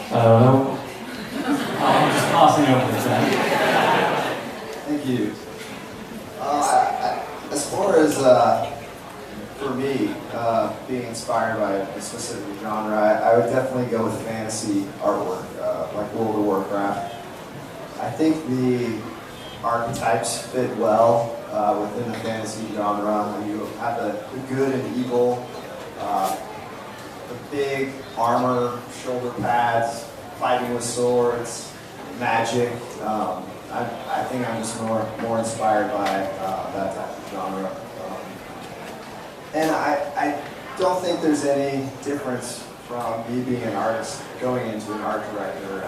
Hello. I'm just passing over the time. Thank you. As far as for me, being inspired by a specific genre, I would definitely go with fantasy artwork, like World of Warcraft. I think the archetypes fit well within the fantasy genre. You have the good and evil, the big armor, shoulder pads, fighting with swords, magic. I think I'm just more inspired by that type of genre. And I don't think there's any difference from me being an artist going into an art director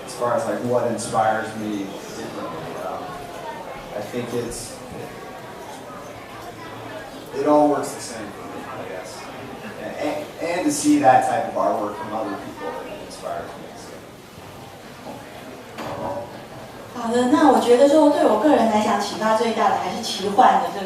as far as like what inspires me differently. I think it all works the same for me, I guess. And to see that type of artwork from other people, it inspires me. 好的，那我觉得说对我个人来讲，启发最大的还是奇幻的这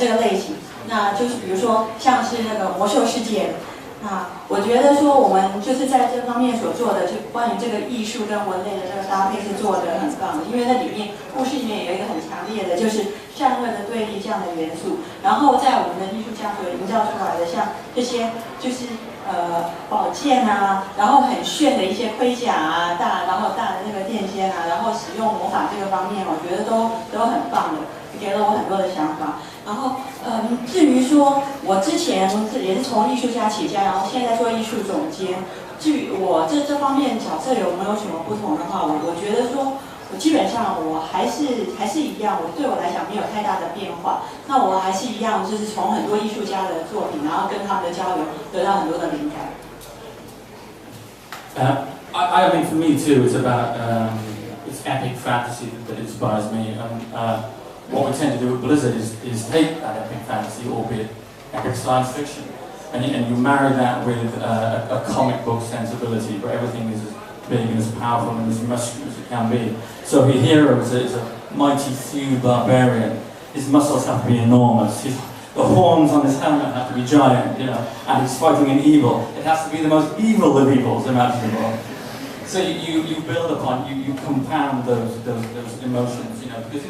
个类型。那就是比如说像是那个魔兽世界，那我觉得说我们就是在这方面所做的，就关于这个艺术跟文类的这个搭配是做得很棒的，因为在里面故事里面有一个很强烈的就是善恶的对立这样的元素，然后在我们的艺术家所营造出来的像这些就是宝剑啊，然后很炫的一些盔甲啊，然后大的那个剑仙啊，然后使用魔法这个方面，我觉得都很棒的，给了我很多的想法。然后至于说我之前也是从艺术家起家，然后现在做艺术总监。至于我这方面角色有没有什么不同的话，我觉得说。我基本上我还是一样，对我来讲没有太大的变化。那我还是一样，就是从很多艺术家的作品，然后跟他们的交流，得到很多的灵感。I think for me too, it's about it's epic fantasy that inspires me. What we tend to do at Blizzard is take that epic fantasy, albeit epic science fiction, and you marry that with a comic book sensibility, where everything is as big and as powerful and as muscular as it can be. So your hero is a mighty Thew barbarian. His muscles have to be enormous. The horns on his helmet have to be giant, and he's fighting an evil. It has to be the most evil of evils imaginable. So you build upon, you compound those emotions, because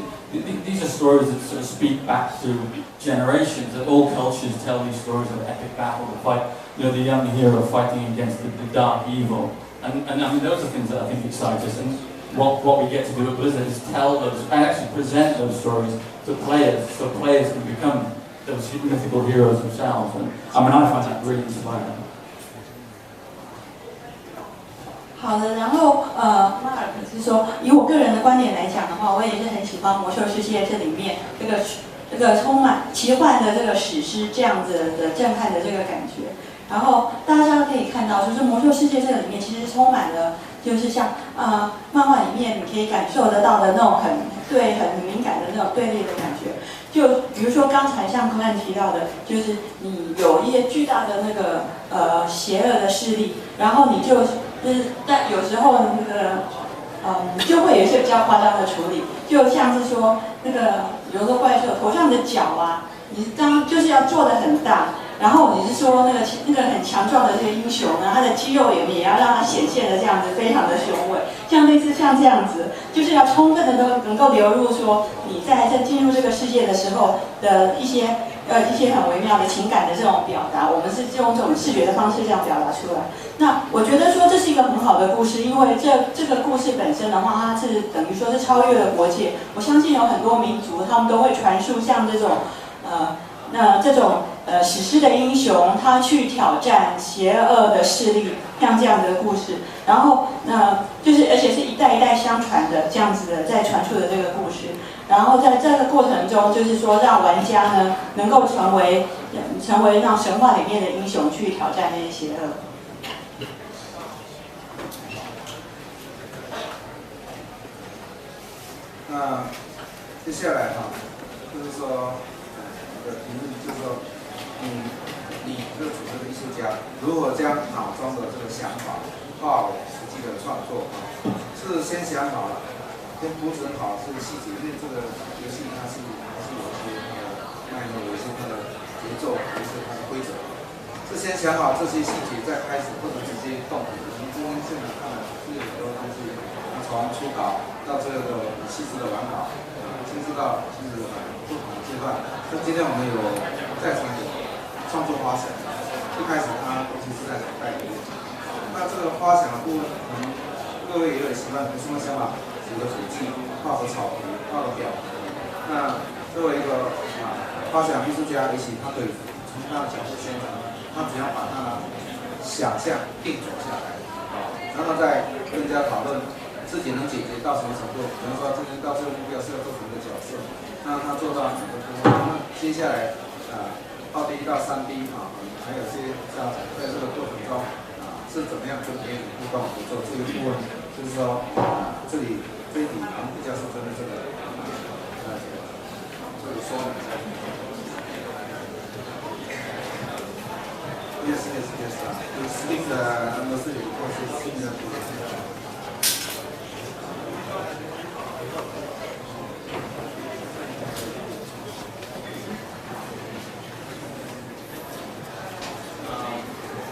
these are stories that sort of speak back to generations, that all cultures tell these stories of epic battle, the fight, the young hero fighting against the dark evil. And I mean, those are things that I think excite us. And what we get to do at Blizzard is tell those, and actually present those stories to players, so players can become those mythical heroes themselves. And I mean, I find that really inspiring. 好的，然后马尔克是说，以我个人的观点来讲的话，我也是很喜欢《魔兽世界》这里面这个充满奇幻的这个史诗这样子的震撼的这个感觉。然后大家可以看到，就是《魔兽世界》这个里面其实充满了，就是像漫画里面你可以感受得到的那种很敏感的那种对立的感觉。就比如说刚才像柯汉提到的，就是你有一些巨大的那个邪恶的势力，然后你但有时候那个就会有一些比较夸张的处理，就像是说那个比如说怪兽头上的角啊，你就是要做得很大。然后你是说那个很强壮的这个英雄呢，他的肌肉也要让他显现的这样子非常的雄伟，像类似像这样子，就是要充分的都能够流入说你在进入这个世界的时候的一些很微妙的情感的这种表达，我们是用这种视觉的方式这样表达出来。那我觉得说这是一个很好的故事，因为这个故事本身的话，它是等于说是超越了国界。我相信有很多民族他们都会传述像这种这种史诗的英雄，他去挑战邪恶的势力，像这样的故事，然后就是而且是一代一代相传的这样子的在传述的这个故事，然后在这个过程中，就是说让玩家呢能够成为让神话里面的英雄去挑战那些邪恶。那接下来就是说。的题目就是说，你这个主持的艺术家如何将脑中的这个想法化为实际的创作是先想好了，先铺陈好这个细节，因为这个游戏它是有一些脉络，有一些它的节奏，有一些它的规则。是先想好这些细节再开始，不能直接动笔。我们这边现场看了是有很多东西，从初稿到这个细致的完稿，甚至到不同的阶段。那今天我们有在场有创作花想，一开始它东西是在脑袋里面。那这个花想的部分，可能各位也有习惯，有什么想法写个笔记，画个草图，画个表格。那作为一个花想艺术家，也许他可以从他的角度宣传。他只要把他的想象定着下来，然后再跟大家讨论自己能解决到什么程度。比如说，今天到这个目标是要做什么的角色，那他做到哪个部分？那接下来到第1到3D还有些像在这个过程中是怎么样跟别人互动合作？这个部分就是说这一题比较是针对这个说明。Yes. We speak mostly because it's similar to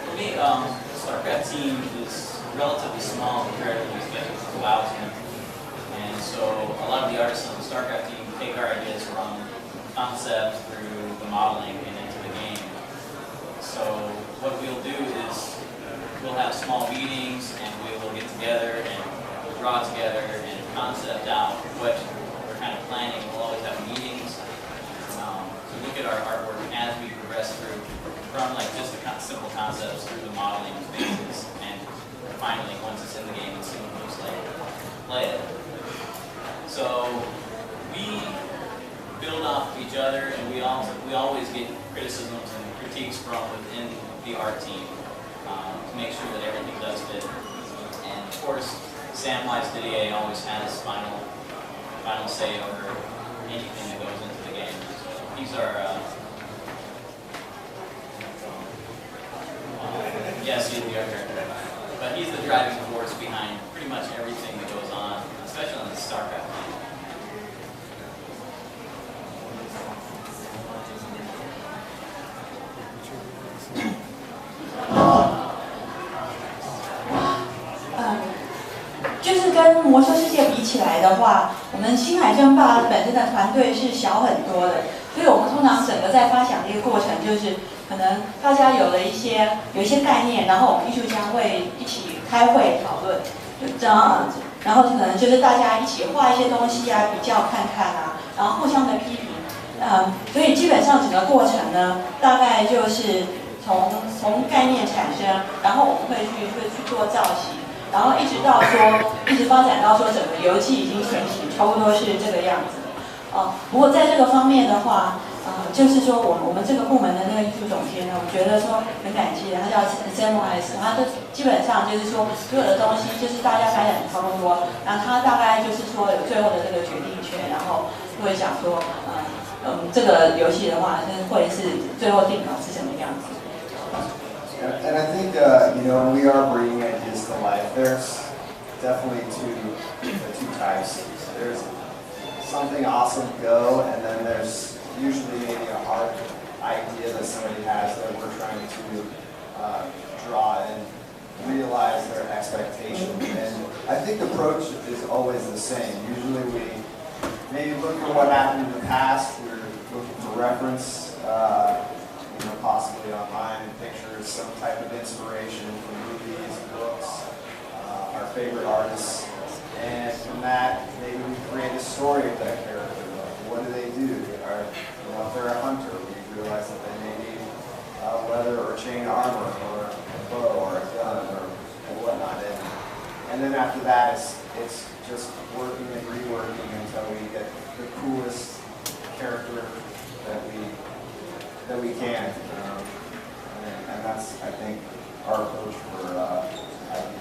For me, the StarCraft team is relatively small compared to the WoW team. And so a lot of the artists on the StarCraft team take our ideas from concept through the modeling and into the game. So what we'll do is we'll have small meetings and we will get together and we'll draw together and concept out what we're kind of planning. We'll always have meetings to look at our artwork as we progress through from like just the simple concepts through the modeling phases and finally once it's in the game and someone looks like play it. So we build off of each other and we always get criticisms and critiques from within the art team to make sure that everything does fit. And of course, Sam Didier always has final say over anything that goes into the game. So he's our yes, he's the art director, but he's the driving force behind pretty much everything that goes on, especially on the StarCraft team.跟魔兽世界比起来的话，我们星海争霸本身的团队是小很多的，所以我们通常整个在发想的一个过程，就是可能大家有一些概念，然后我们艺术家会一起开会讨论，就这样，然后可能就是大家一起画一些东西啊，比较看看啊，然后互相的批评，所以基本上整个过程呢，大概就是从概念产生，然后我们会去做造型。然后一直发展到说整个游戏已经成型，差不多是这个样子。不过在这个方面的话，就是说我们这个部门的那个艺术总监呢，我觉得说很感激，他叫 CMS， 他就基本上就是说所有的东西就是大家发展差不多，然后他大概就是说有最后的这个决定权，然后会想说，这个游戏的话，会是最后定稿是什么样子。And I think, we are bringing ideas to life. There's definitely two types. There's something awesome go, and then there's usually maybe a hard idea that somebody has that we're trying to draw and realize their expectation. And I think the approach is always the same. Usually we maybe look at what happened in the past, we're looking for reference, possibly online, pictures, some type of inspiration from movies, books, our favorite artists. And from that, maybe we create a story of that character. Like, what do they do? If they're a hunter, we realize that they may need leather or chain armor or a bow or a gun or whatnot. And then after that, it's just working and reworking until we get the coolest character that we can. And that's, I think, our approach for ideas.